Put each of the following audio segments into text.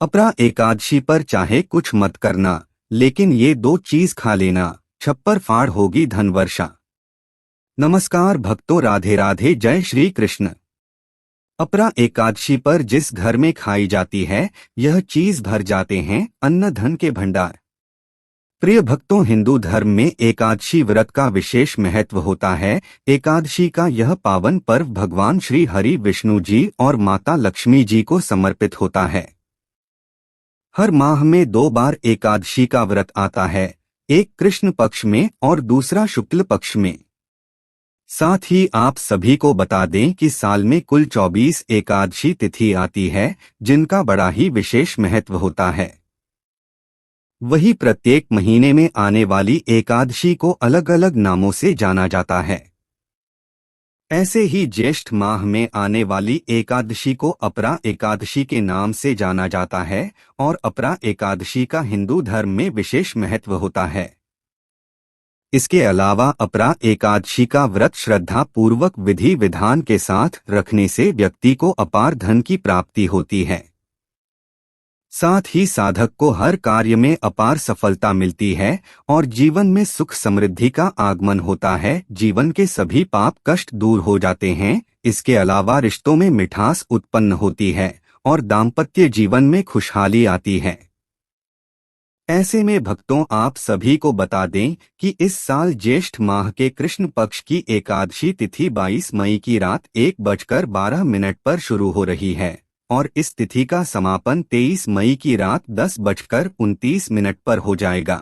अपरा एकादशी पर चाहे कुछ मत करना, लेकिन ये दो चीज खा लेना, छप्पर फाड़ होगी धन वर्षा। नमस्कार भक्तों, राधे राधे, जय श्री कृष्ण। अपरा एकादशी पर जिस घर में खाई जाती है, यह चीज भर जाते हैं अन्न धन के भंडार। प्रिय भक्तों, हिंदू धर्म में एकादशी व्रत का विशेष महत्व होता है। एकादशी का यह पावन पर्व भगवान श्री हरि विष्णु जी और माता लक्ष्मी जी को समर्पित होता है। हर माह में 2 बार एकादशी का व्रत आता है, एक कृष्ण पक्ष में और दूसरा शुक्ल पक्ष में। साथ ही आप सभी को बता दें कि साल में कुल 24 एकादशी तिथि आती है, जिनका बड़ा ही विशेष महत्व होता है। वही प्रत्येक महीने में आने वाली एकादशी को अलग अलग नामों से जाना जाता है। ऐसे ही ज्येष्ठ माह में आने वाली एकादशी को अपरा एकादशी के नाम से जाना जाता है और अपरा एकादशी का हिंदू धर्म में विशेष महत्व होता है। इसके अलावा अपरा एकादशी का व्रत श्रद्धा पूर्वक विधि विधान के साथ रखने से व्यक्ति को अपार धन की प्राप्ति होती है। साथ ही साधक को हर कार्य में अपार सफलता मिलती है और जीवन में सुख समृद्धि का आगमन होता है। जीवन के सभी पाप कष्ट दूर हो जाते हैं। इसके अलावा रिश्तों में मिठास उत्पन्न होती है और दाम्पत्य जीवन में खुशहाली आती है। ऐसे में भक्तों, आप सभी को बता दें कि इस साल ज्येष्ठ माह के कृष्ण पक्ष की एकादशी तिथि 22 मई की रात 1:12 पर शुरू हो रही है और इस तिथि का समापन 23 मई की रात 10:29 पर हो जाएगा।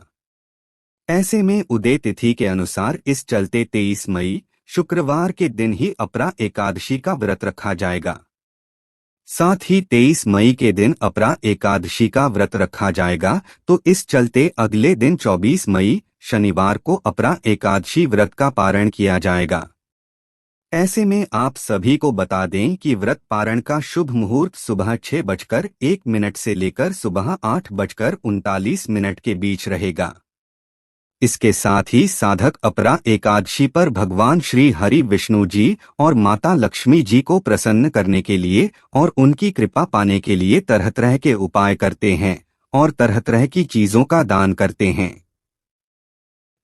ऐसे में उदय तिथि के अनुसार इस चलते 23 मई शुक्रवार के दिन ही अपरा एकादशी का व्रत रखा जाएगा। साथ ही 23 मई के दिन अपरा एकादशी का व्रत रखा जाएगा, तो इस चलते अगले दिन 24 मई शनिवार को अपरा एकादशी व्रत का पारण किया जाएगा। ऐसे में आप सभी को बता दें कि व्रत पारण का शुभ मुहूर्त सुबह 6:01 से लेकर सुबह 8:39 के बीच रहेगा। इसके साथ ही साधक अपरा एकादशी पर भगवान श्री हरि विष्णु जी और माता लक्ष्मी जी को प्रसन्न करने के लिए और उनकी कृपा पाने के लिए तरह तरह के उपाय करते हैं और तरह तरह की चीजों का दान करते हैं।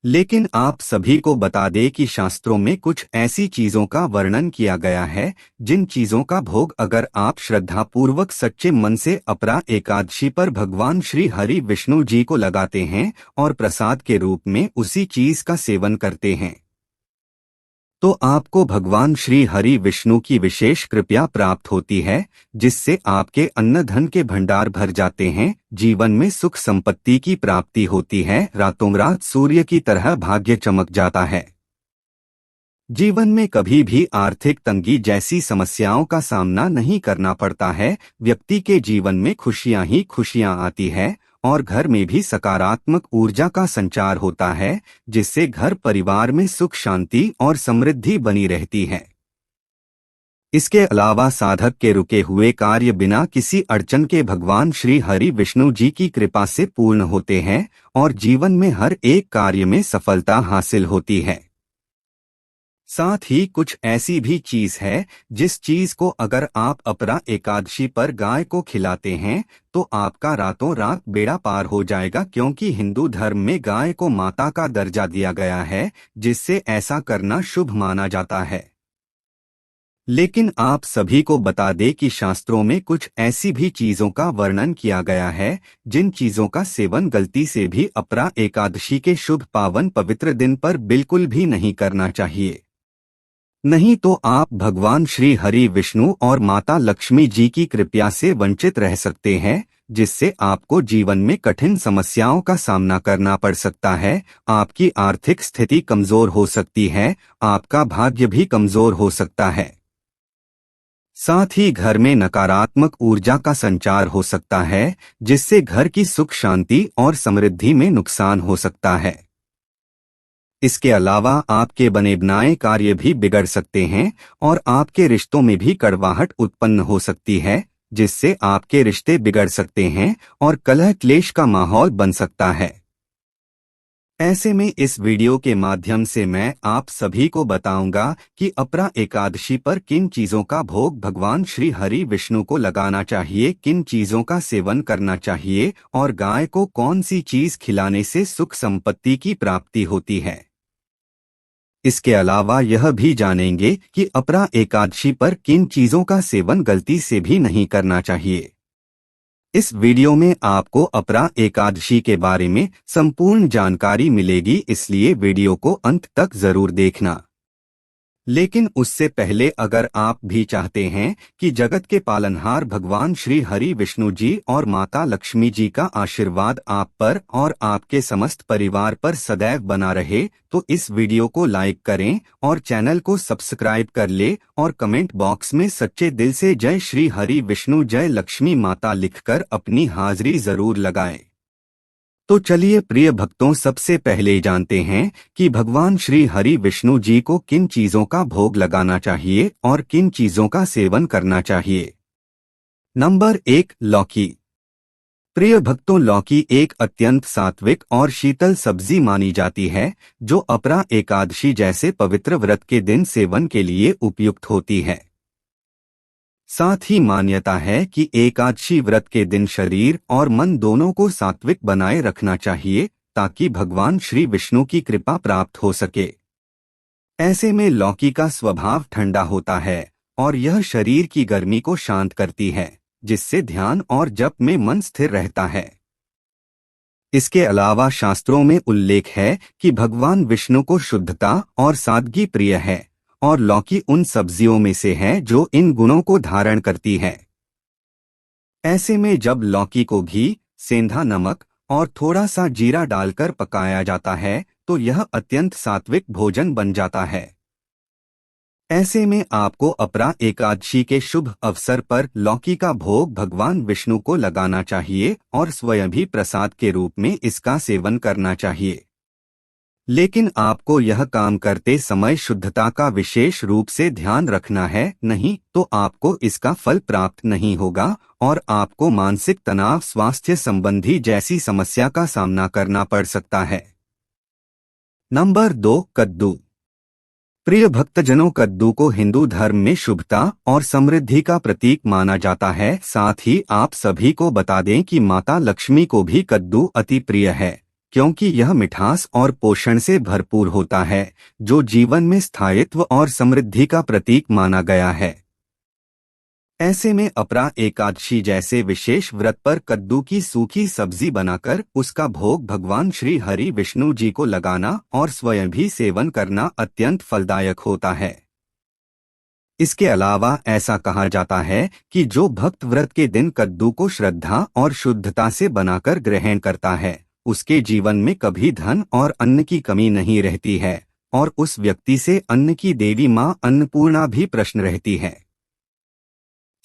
लेकिन आप सभी को बता दें कि शास्त्रों में कुछ ऐसी चीजों का वर्णन किया गया है, जिन चीजों का भोग अगर आप श्रद्धापूर्वक सच्चे मन से अपरा एकादशी पर भगवान श्री हरि विष्णु जी को लगाते हैं और प्रसाद के रूप में उसी चीज का सेवन करते हैं, तो आपको भगवान श्री हरि विष्णु की विशेष कृपा प्राप्त होती है, जिससे आपके अन्न धन के भंडार भर जाते हैं। जीवन में सुख संपत्ति की प्राप्ति होती है। रातों रात सूर्य की तरह भाग्य चमक जाता है। जीवन में कभी भी आर्थिक तंगी जैसी समस्याओं का सामना नहीं करना पड़ता है। व्यक्ति के जीवन में खुशियां ही खुशियां आती है और घर में भी सकारात्मक ऊर्जा का संचार होता है, जिससे घर परिवार में सुख शांति और समृद्धि बनी रहती है। इसके अलावा साधक के रुके हुए कार्य बिना किसी अड़चन के भगवान श्री हरि विष्णु जी की कृपा से पूर्ण होते हैं और जीवन में हर एक कार्य में सफलता हासिल होती है। साथ ही कुछ ऐसी भी चीज है, जिस चीज को अगर आप अपरा एकादशी पर गाय को खिलाते हैं तो आपका रातों रात बेड़ा पार हो जाएगा, क्योंकि हिंदू धर्म में गाय को माता का दर्जा दिया गया है, जिससे ऐसा करना शुभ माना जाता है। लेकिन आप सभी को बता दें कि शास्त्रों में कुछ ऐसी भी चीजों का वर्णन किया गया है, जिन चीजों का सेवन गलती से भी अपरा एकादशी के शुभ पावन पवित्र दिन पर बिल्कुल भी नहीं करना चाहिए। नहीं तो आप भगवान श्री हरि विष्णु और माता लक्ष्मी जी की कृपा से वंचित रह सकते हैं, जिससे आपको जीवन में कठिन समस्याओं का सामना करना पड़ सकता है। आपकी आर्थिक स्थिति कमजोर हो सकती है, आपका भाग्य भी कमजोर हो सकता है। साथ ही घर में नकारात्मक ऊर्जा का संचार हो सकता है, जिससे घर की सुख शांति और समृद्धि में नुकसान हो सकता है। इसके अलावा आपके बने बनाए कार्य भी बिगड़ सकते हैं और आपके रिश्तों में भी कड़वाहट उत्पन्न हो सकती है, जिससे आपके रिश्ते बिगड़ सकते हैं और कलह क्लेश का माहौल बन सकता है। ऐसे में इस वीडियो के माध्यम से मैं आप सभी को बताऊंगा कि अपरा एकादशी पर किन चीजों का भोग भगवान श्री हरि विष्णु को लगाना चाहिए, किन चीजों का सेवन करना चाहिए और गाय को कौन सी चीज खिलाने से सुख संपत्ति की प्राप्ति होती है। इसके अलावा यह भी जानेंगे कि अपरा एकादशी पर किन चीजों का सेवन गलती से भी नहीं करना चाहिए। इस वीडियो में आपको अपरा एकादशी के बारे में संपूर्ण जानकारी मिलेगी, इसलिए वीडियो को अंत तक जरूर देखना। लेकिन उससे पहले अगर आप भी चाहते हैं कि जगत के पालनहार भगवान श्री हरि विष्णु जी और माता लक्ष्मी जी का आशीर्वाद आप पर और आपके समस्त परिवार पर सदैव बना रहे, तो इस वीडियो को लाइक करें और चैनल को सब्सक्राइब कर ले और कमेंट बॉक्स में सच्चे दिल से जय श्री हरि विष्णु जय लक्ष्मी माता लिखकर अपनी हाजिरी जरूर लगाएं। तो चलिए प्रिय भक्तों, सबसे पहले जानते हैं कि भगवान श्री हरि विष्णु जी को किन चीजों का भोग लगाना चाहिए और किन चीजों का सेवन करना चाहिए। नंबर 1, लौकी। प्रिय भक्तों, लौकी एक अत्यंत सात्विक और शीतल सब्जी मानी जाती है, जो अपरा एकादशी जैसे पवित्र व्रत के दिन सेवन के लिए उपयुक्त होती है। साथ ही मान्यता है कि एकादशी व्रत के दिन शरीर और मन दोनों को सात्विक बनाए रखना चाहिए, ताकि भगवान श्री विष्णु की कृपा प्राप्त हो सके। ऐसे में लौकी का स्वभाव ठंडा होता है और यह शरीर की गर्मी को शांत करती है, जिससे ध्यान और जप में मन स्थिर रहता है। इसके अलावा शास्त्रों में उल्लेख है कि भगवान विष्णु को शुद्धता और सादगी प्रिय है, और लौकी उन सब्जियों में से है जो इन गुणों को धारण करती है। ऐसे में जब लौकी को घी, सेंधा नमक और थोड़ा सा जीरा डालकर पकाया जाता है, तो यह अत्यंत सात्विक भोजन बन जाता है। ऐसे में आपको अपरा एकादशी के शुभ अवसर पर लौकी का भोग भगवान विष्णु को लगाना चाहिए और स्वयं भी प्रसाद के रूप में इसका सेवन करना चाहिए। लेकिन आपको यह काम करते समय शुद्धता का विशेष रूप से ध्यान रखना है, नहीं तो आपको इसका फल प्राप्त नहीं होगा और आपको मानसिक तनाव, स्वास्थ्य संबंधी जैसी समस्या का सामना करना पड़ सकता है। नंबर 2, कद्दू। प्रिय भक्तजनों, कद्दू को हिंदू धर्म में शुभता और समृद्धि का प्रतीक माना जाता है। साथ ही आप सभी को बता दें कि माता लक्ष्मी को भी कद्दू अति प्रिय है, क्योंकि यह मिठास और पोषण से भरपूर होता है, जो जीवन में स्थायित्व और समृद्धि का प्रतीक माना गया है। ऐसे में अपरा एकादशी जैसे विशेष व्रत पर कद्दू की सूखी सब्जी बनाकर उसका भोग भगवान श्री हरि विष्णु जी को लगाना और स्वयं भी सेवन करना अत्यंत फलदायक होता है। इसके अलावा ऐसा कहा जाता है कि जो भक्त व्रत के दिन कद्दू को श्रद्धा और शुद्धता से बनाकर ग्रहण करता है, उसके जीवन में कभी धन और अन्न की कमी नहीं रहती है और उस व्यक्ति से अन्न की देवी मां अन्नपूर्णा भी प्रसन्न रहती है।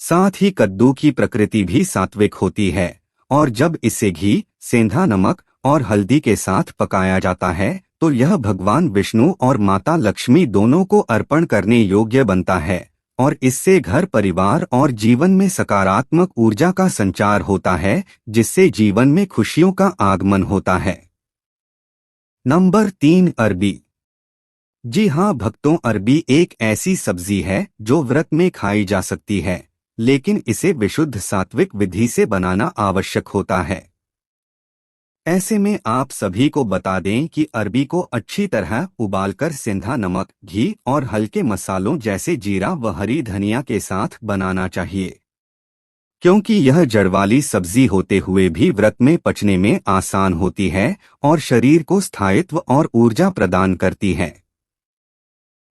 साथ ही कद्दू की प्रकृति भी सात्विक होती है और जब इसे घी, सेंधा नमक और हल्दी के साथ पकाया जाता है, तो यह भगवान विष्णु और माता लक्ष्मी दोनों को अर्पण करने योग्य बनता है और इससे घर परिवार और जीवन में सकारात्मक ऊर्जा का संचार होता है, जिससे जीवन में खुशियों का आगमन होता है। नंबर 3, अरबी। जी हाँ भक्तों, अरबी एक ऐसी सब्जी है जो व्रत में खाई जा सकती है, लेकिन इसे विशुद्ध सात्विक विधि से बनाना आवश्यक होता है। ऐसे में आप सभी को बता दें कि अरबी को अच्छी तरह उबालकर सेंधा नमक, घी और हल्के मसालों जैसे जीरा व हरी धनिया के साथ बनाना चाहिए, क्योंकि यह जड़ वाली सब्जी होते हुए भी व्रत में पचने में आसान होती है और शरीर को स्थायित्व और ऊर्जा प्रदान करती है।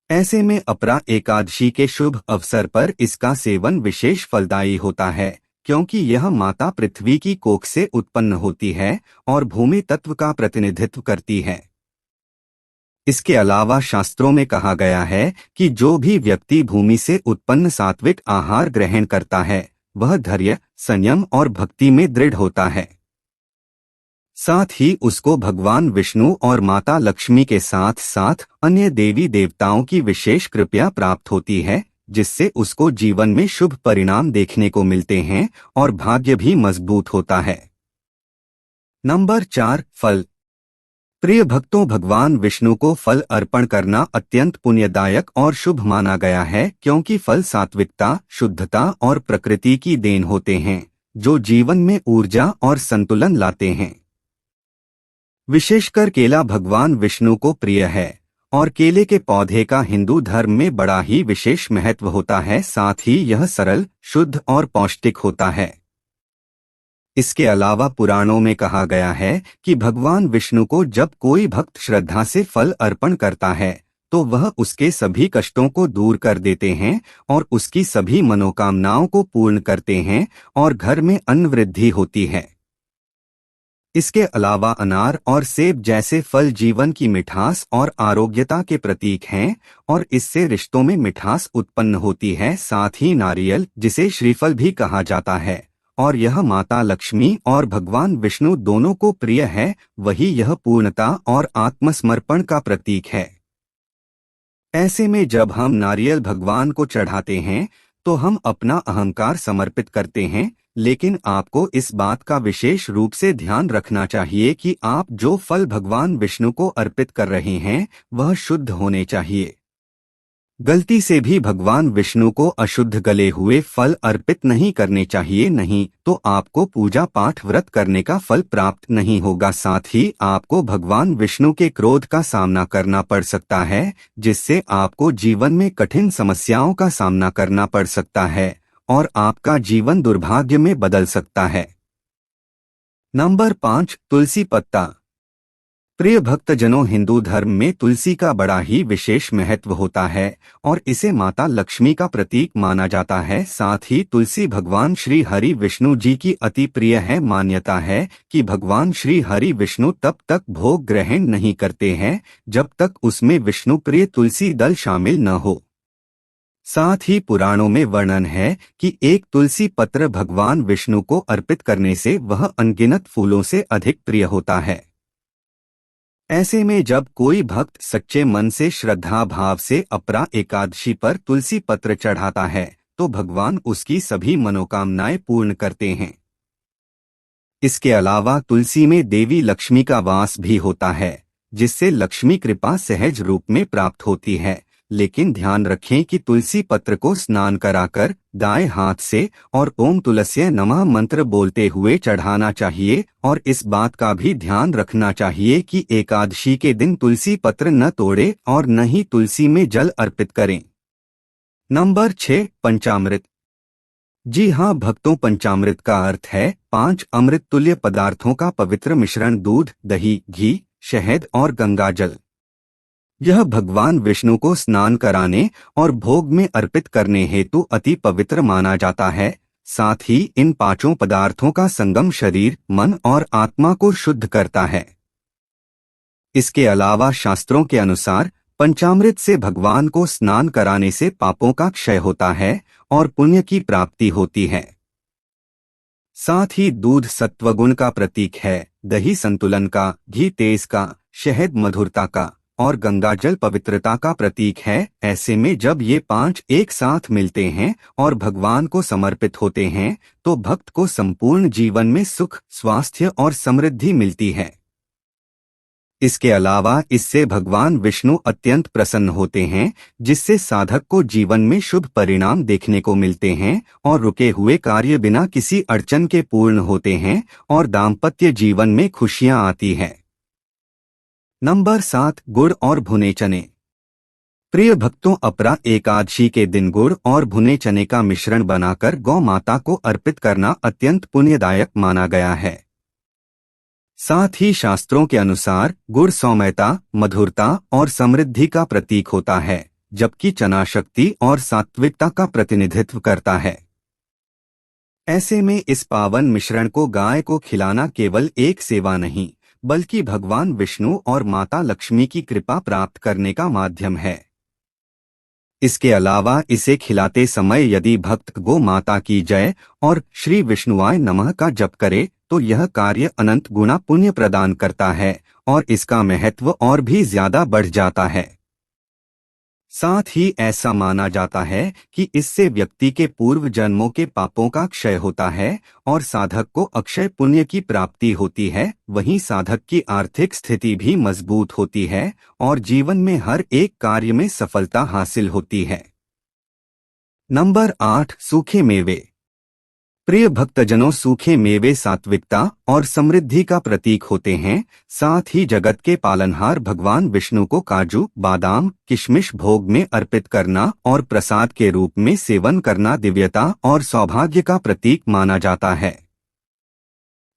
ऐसे में अपरा एकादशी के शुभ अवसर पर इसका सेवन विशेष फलदायी होता है, क्योंकि यह माता पृथ्वी की कोख से उत्पन्न होती है और भूमि तत्व का प्रतिनिधित्व करती है। इसके अलावा शास्त्रों में कहा गया है कि जो भी व्यक्ति भूमि से उत्पन्न सात्विक आहार ग्रहण करता है, वह धैर्य, संयम और भक्ति में दृढ़ होता है। साथ ही उसको भगवान विष्णु और माता लक्ष्मी के साथ साथ अन्य देवी देवताओं की विशेष कृपा प्राप्त होती है, जिससे उसको जीवन में शुभ परिणाम देखने को मिलते हैं और भाग्य भी मजबूत होता है। नंबर 4, फल। प्रिय भक्तों, भगवान विष्णु को फल अर्पण करना अत्यंत पुण्यदायक और शुभ माना गया है, क्योंकि फल सात्विकता, शुद्धता और प्रकृति की देन होते हैं, जो जीवन में ऊर्जा और संतुलन लाते हैं। विशेषकर केला भगवान विष्णु को प्रिय है और केले के पौधे का हिंदू धर्म में बड़ा ही विशेष महत्व होता है। साथ ही यह सरल, शुद्ध और पौष्टिक होता है। इसके अलावा पुराणों में कहा गया है कि भगवान विष्णु को जब कोई भक्त श्रद्धा से फल अर्पण करता है तो वह उसके सभी कष्टों को दूर कर देते हैं और उसकी सभी मनोकामनाओं को पूर्ण करते हैं और घर में अन्न वृद्धि होती है। इसके अलावा अनार और सेब जैसे फल जीवन की मिठास और आरोग्यता के प्रतीक हैं और इससे रिश्तों में मिठास उत्पन्न होती है। साथ ही नारियल, जिसे श्रीफल भी कहा जाता है, और यह माता लक्ष्मी और भगवान विष्णु दोनों को प्रिय है, वही यह पूर्णता और आत्मसमर्पण का प्रतीक है। ऐसे में जब हम नारियल भगवान को चढ़ाते हैं तो हम अपना अहंकार समर्पित करते हैं, लेकिन आपको इस बात का विशेष रूप से ध्यान रखना चाहिए कि आप जो फल भगवान विष्णु को अर्पित कर रहे हैं वह शुद्ध होने चाहिए। गलती से भी भगवान विष्णु को अशुद्ध गले हुए फल अर्पित नहीं करने चाहिए, नहीं तो आपको पूजा पाठ व्रत करने का फल प्राप्त नहीं होगा। साथ ही आपको भगवान विष्णु के क्रोध का सामना करना पड़ सकता है, जिससे आपको जीवन में कठिन समस्याओं का सामना करना पड़ सकता है और आपका जीवन दुर्भाग्य में बदल सकता है। नंबर 5, तुलसी पत्ता। प्रिय भक्तजनों, हिंदू धर्म में तुलसी का बड़ा ही विशेष महत्व होता है और इसे माता लक्ष्मी का प्रतीक माना जाता है। साथ ही तुलसी भगवान श्री हरि विष्णु जी की अति प्रिय है। मान्यता है कि भगवान श्री हरि विष्णु तब तक भोग ग्रहण नहीं करते हैं जब तक उसमें विष्णु प्रिय तुलसी दल शामिल न हो। साथ ही पुराणों में वर्णन है कि एक तुलसी पत्र भगवान विष्णु को अर्पित करने से वह अनगिनत फूलों से अधिक प्रिय होता है। ऐसे में जब कोई भक्त सच्चे मन से श्रद्धा भाव से अपरा एकादशी पर तुलसी पत्र चढ़ाता है तो भगवान उसकी सभी मनोकामनाएं पूर्ण करते हैं। इसके अलावा तुलसी में देवी लक्ष्मी का वास भी होता है, जिससे लक्ष्मी कृपा सहज रूप में प्राप्त होती है। लेकिन ध्यान रखें कि तुलसी पत्र को स्नान कराकर दाएं हाथ से और ओम तुलस्यै नमः मंत्र बोलते हुए चढ़ाना चाहिए और इस बात का भी ध्यान रखना चाहिए कि एकादशी के दिन तुलसी पत्र न तोड़े और न ही तुलसी में जल अर्पित करें। नंबर 6, पंचामृत। जी हाँ भक्तों, पंचामृत का अर्थ है 5 अमृत तुल्य पदार्थों का पवित्र मिश्रण। दूध, दही, घी, शहद और गंगाजल। यह भगवान विष्णु को स्नान कराने और भोग में अर्पित करने हेतु अति पवित्र माना जाता है। साथ ही इन 5 पदार्थों का संगम शरीर, मन और आत्मा को शुद्ध करता है। इसके अलावा शास्त्रों के अनुसार पंचामृत से भगवान को स्नान कराने से पापों का क्षय होता है और पुण्य की प्राप्ति होती है। साथ ही दूध सत्वगुण का प्रतीक है, दही संतुलन का, घी तेज का, शहद मधुरता का और गंगाजल पवित्रता का प्रतीक है। ऐसे में जब ये 5 एक साथ मिलते हैं और भगवान को समर्पित होते हैं तो भक्त को संपूर्ण जीवन में सुख, स्वास्थ्य और समृद्धि मिलती है। इसके अलावा इससे भगवान विष्णु अत्यंत प्रसन्न होते हैं, जिससे साधक को जीवन में शुभ परिणाम देखने को मिलते हैं और रुके हुए कार्य बिना किसी अड़चन के पूर्ण होते हैं और दाम्पत्य जीवन में खुशियां आती है। नंबर 7, गुड़ और भुने चने। प्रिय भक्तों, अपरा एकादशी के दिन गुड़ और भुने चने का मिश्रण बनाकर गौ माता को अर्पित करना अत्यंत पुण्यदायक माना गया है। साथ ही शास्त्रों के अनुसार गुड़ सौम्यता, मधुरता और समृद्धि का प्रतीक होता है, जबकि चना शक्ति और सात्विकता का प्रतिनिधित्व करता है। ऐसे में इस पावन मिश्रण को गाय को खिलाना केवल एक सेवा नहीं, बल्कि भगवान विष्णु और माता लक्ष्मी की कृपा प्राप्त करने का माध्यम है। इसके अलावा इसे खिलाते समय यदि भक्त गो माता की जय और श्री विष्णुआय नमः का जप करे तो यह कार्य अनंत गुना पुण्य प्रदान करता है और इसका महत्व और भी ज्यादा बढ़ जाता है। साथ ही ऐसा माना जाता है कि इससे व्यक्ति के पूर्व जन्मों के पापों का क्षय होता है और साधक को अक्षय पुण्य की प्राप्ति होती है। वहीं साधक की आर्थिक स्थिति भी मजबूत होती है और जीवन में हर एक कार्य में सफलता हासिल होती है। नंबर 8, सूखे मेवे। प्रिय भक्तजनों, सूखे मेवे सात्विकता और समृद्धि का प्रतीक होते हैं। साथ ही जगत के पालनहार भगवान विष्णु को काजू, बादाम, किशमिश भोग में अर्पित करना और प्रसाद के रूप में सेवन करना दिव्यता और सौभाग्य का प्रतीक माना जाता है।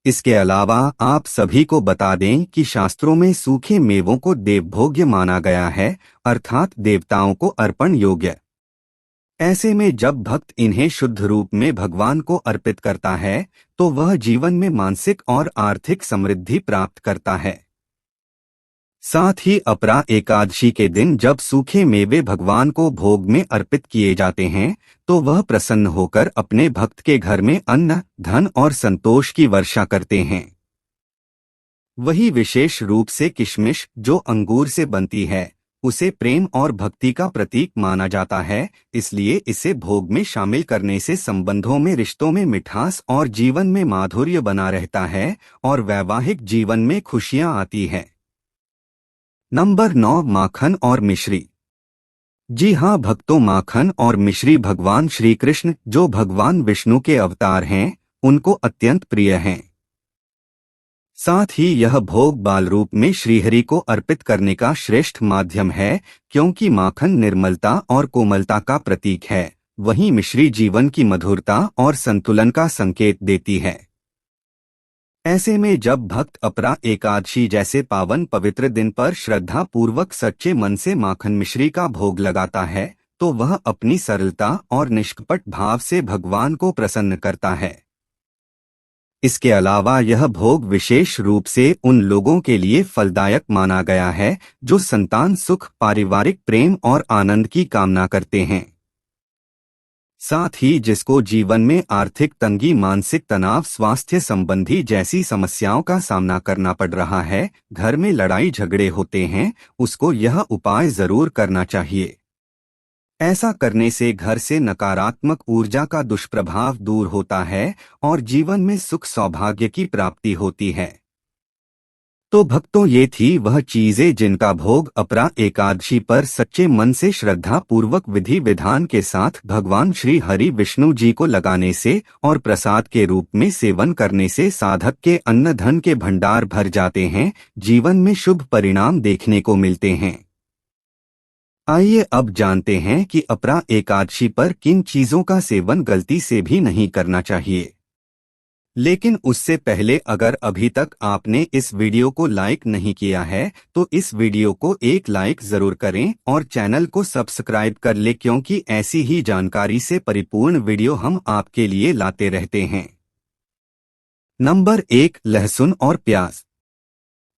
इसके अलावा आप सभी को बता दें कि शास्त्रों में सूखे मेवों को देवभोग्य माना गया है, अर्थात देवताओं को अर्पण योग्य। ऐसे में जब भक्त इन्हें शुद्ध रूप में भगवान को अर्पित करता है तो वह जीवन में मानसिक और आर्थिक समृद्धि प्राप्त करता है। साथ ही अपरा एकादशी के दिन जब सूखे मेवे भगवान को भोग में अर्पित किए जाते हैं तो वह प्रसन्न होकर अपने भक्त के घर में अन्न, धन और संतोष की वर्षा करते हैं। वही विशेष रूप से किशमिश, जो अंगूर से बनती है, उसे प्रेम और भक्ति का प्रतीक माना जाता है, इसलिए इसे भोग में शामिल करने से संबंधों में, रिश्तों में मिठास और जीवन में माधुर्य बना रहता है और वैवाहिक जीवन में खुशियां आती हैं। नंबर 9, माखन और मिश्री। जी हाँ भक्तों, माखन और मिश्री भगवान श्री कृष्ण, जो भगवान विष्णु के अवतार हैं, उनको अत्यंत प्रिय हैं। साथ ही यह भोग बाल रूप में श्रीहरि को अर्पित करने का श्रेष्ठ माध्यम है, क्योंकि माखन निर्मलता और कोमलता का प्रतीक है, वहीं मिश्री जीवन की मधुरता और संतुलन का संकेत देती है। ऐसे में जब भक्त अपरा एकादशी जैसे पावन पवित्र दिन पर श्रद्धा पूर्वक सच्चे मन से माखन मिश्री का भोग लगाता है तो वह अपनी सरलता और निष्कपट भाव से भगवान को प्रसन्न करता है। इसके अलावा यह भोग विशेष रूप से उन लोगों के लिए फलदायक माना गया है जो संतान सुख, पारिवारिक प्रेम और आनंद की कामना करते हैं। साथ ही जिसको जीवन में आर्थिक तंगी, मानसिक तनाव, स्वास्थ्य संबंधी जैसी समस्याओं का सामना करना पड़ रहा है, घर में लड़ाई झगड़े होते हैं, उसको यह उपाय जरूर करना चाहिए। ऐसा करने से घर से नकारात्मक ऊर्जा का दुष्प्रभाव दूर होता है और जीवन में सुख सौभाग्य की प्राप्ति होती है। तो भक्तों, ये थी वह चीजें जिनका भोग अपरा एकादशी पर सच्चे मन से श्रद्धा पूर्वक विधि विधान के साथ भगवान श्री हरि विष्णु जी को लगाने से और प्रसाद के रूप में सेवन करने से साधक के अन्न धन के भंडार भर जाते हैं, जीवन में शुभ परिणाम देखने को मिलते हैं। आइए अब जानते हैं कि अपरा एकादशी पर किन चीजों का सेवन गलती से भी नहीं करना चाहिए। लेकिन उससे पहले अगर अभी तक आपने इस वीडियो को लाइक नहीं किया है तो इस वीडियो को एक लाइक जरूर करें और चैनल को सब्सक्राइब कर ले, क्योंकि ऐसी ही जानकारी से परिपूर्ण वीडियो हम आपके लिए लाते रहते हैं। नंबर 1, लहसुन और प्याज।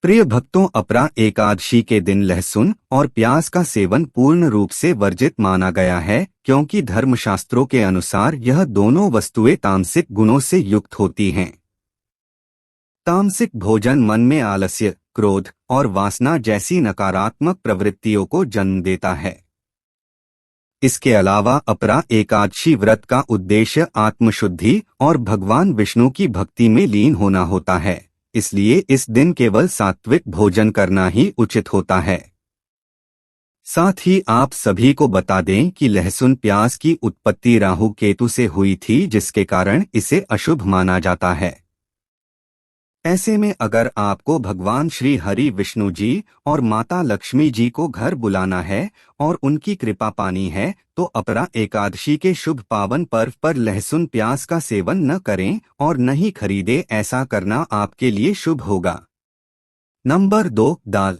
प्रिय भक्तों, अपरा एकादशी के दिन लहसुन और प्याज का सेवन पूर्ण रूप से वर्जित माना गया है, क्योंकि धर्मशास्त्रों के अनुसार यह दोनों वस्तुएं तामसिक गुणों से युक्त होती हैं। तामसिक भोजन मन में आलस्य, क्रोध और वासना जैसी नकारात्मक प्रवृत्तियों को जन्म देता है। इसके अलावा अपरा एकादशी व्रत का उद्देश्य आत्मशुद्धि और भगवान विष्णु की भक्ति में लीन होना होता है, इसलिए इस दिन केवल सात्विक भोजन करना ही उचित होता है। साथ ही आप सभी को बता दें कि लहसुन प्याज की उत्पत्ति राहु केतु से हुई थी, जिसके कारण इसे अशुभ माना जाता है। ऐसे में अगर आपको भगवान श्री हरि विष्णु जी और माता लक्ष्मी जी को घर बुलाना है और उनकी कृपा पानी है तो अपरा एकादशी के शुभ पावन पर्व पर लहसुन प्याज का सेवन न करें और न ही खरीदे, ऐसा करना आपके लिए शुभ होगा। नंबर 2, दाल।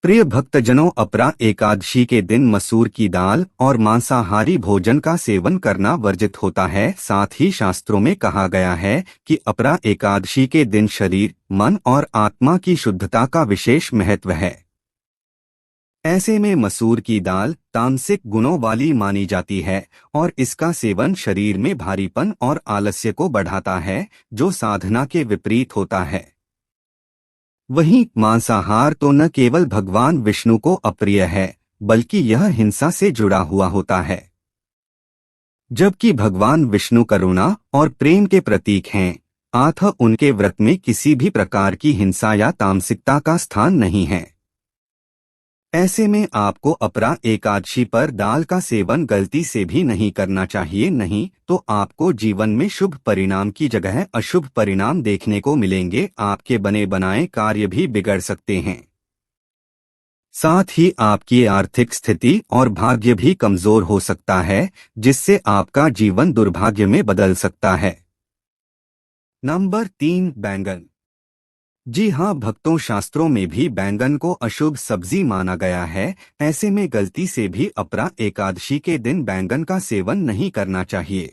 प्रिय भक्तजनों, अपरा एकादशी के दिन मसूर की दाल और मांसाहारी भोजन का सेवन करना वर्जित होता है। साथ ही शास्त्रों में कहा गया है कि अपरा एकादशी के दिन शरीर, मन और आत्मा की शुद्धता का विशेष महत्व है। ऐसे में मसूर की दाल तामसिक गुणों वाली मानी जाती है और इसका सेवन शरीर में भारीपन और आलस्य को बढ़ाता है, जो साधना के विपरीत होता है। वहीं मांसाहार तो न केवल भगवान विष्णु को अप्रिय है, बल्कि यह हिंसा से जुड़ा हुआ होता है। जबकि भगवान विष्णु करुणा और प्रेम के प्रतीक हैं, अतः उनके व्रत में किसी भी प्रकार की हिंसा या तामसिकता का स्थान नहीं है। ऐसे में आपको अपरा एकादशी पर दाल का सेवन गलती से भी नहीं करना चाहिए, नहीं तो आपको जीवन में शुभ परिणाम की जगह अशुभ परिणाम देखने को मिलेंगे। आपके बने बनाए कार्य भी बिगड़ सकते हैं। साथ ही आपकी आर्थिक स्थिति और भाग्य भी कमजोर हो सकता है, जिससे आपका जीवन दुर्भाग्य में बदल सकता है। नंबर 3, बैंगन। जी हाँ भक्तों, शास्त्रों में भी बैंगन को अशुभ सब्जी माना गया है। ऐसे में गलती से भी अपरा एकादशी के दिन बैंगन का सेवन नहीं करना चाहिए।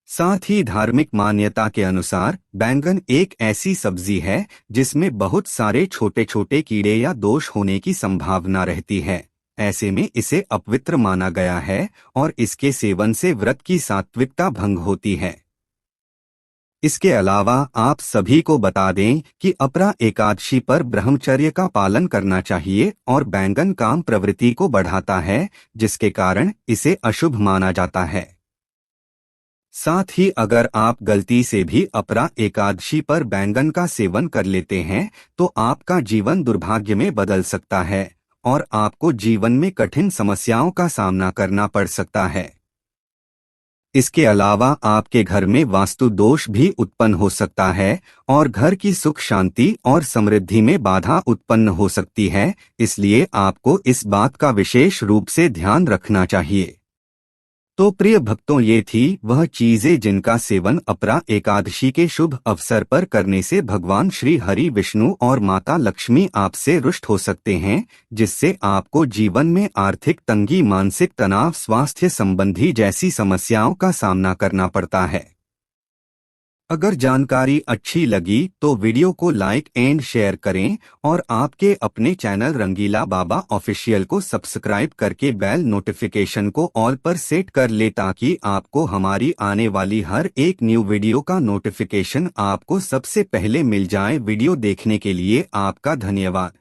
साथ ही धार्मिक मान्यता के अनुसार बैंगन एक ऐसी सब्जी है जिसमें बहुत सारे छोटे छोटे कीड़े या दोष होने की संभावना रहती है। ऐसे में इसे अपवित्र माना गया है और इसके सेवन से व्रत की सात्विकता भंग होती है। इसके अलावा आप सभी को बता दें कि अपरा एकादशी पर ब्रह्मचर्य का पालन करना चाहिए और बैंगन काम प्रवृत्ति को बढ़ाता है, जिसके कारण इसे अशुभ माना जाता है। साथ ही अगर आप गलती से भी अपरा एकादशी पर बैंगन का सेवन कर लेते हैं तो आपका जीवन दुर्भाग्य में बदल सकता है और आपको जीवन में कठिन समस्याओं का सामना करना पड़ सकता है। इसके अलावा आपके घर में वास्तु दोष भी उत्पन्न हो सकता है और घर की सुख शांति और समृद्धि में बाधा उत्पन्न हो सकती है। इसलिए आपको इस बात का विशेष रूप से ध्यान रखना चाहिए। तो प्रिय भक्तों, ये थी वह चीजें जिनका सेवन अपरा एकादशी के शुभ अवसर पर करने से भगवान श्री हरि विष्णु और माता लक्ष्मी आपसे रुष्ट हो सकते हैं, जिससे आपको जीवन में आर्थिक तंगी, मानसिक तनाव, स्वास्थ्य संबंधी जैसी समस्याओं का सामना करना पड़ता है। अगर जानकारी अच्छी लगी तो वीडियो को लाइक एंड शेयर करें और आपके अपने चैनल रंगीला बाबा ऑफिशियल को सब्सक्राइब करके बेल नोटिफिकेशन को ऑल पर सेट कर ले, ताकि आपको हमारी आने वाली हर एक न्यू वीडियो का नोटिफिकेशन आपको सबसे पहले मिल जाए। वीडियो देखने के लिए आपका धन्यवाद।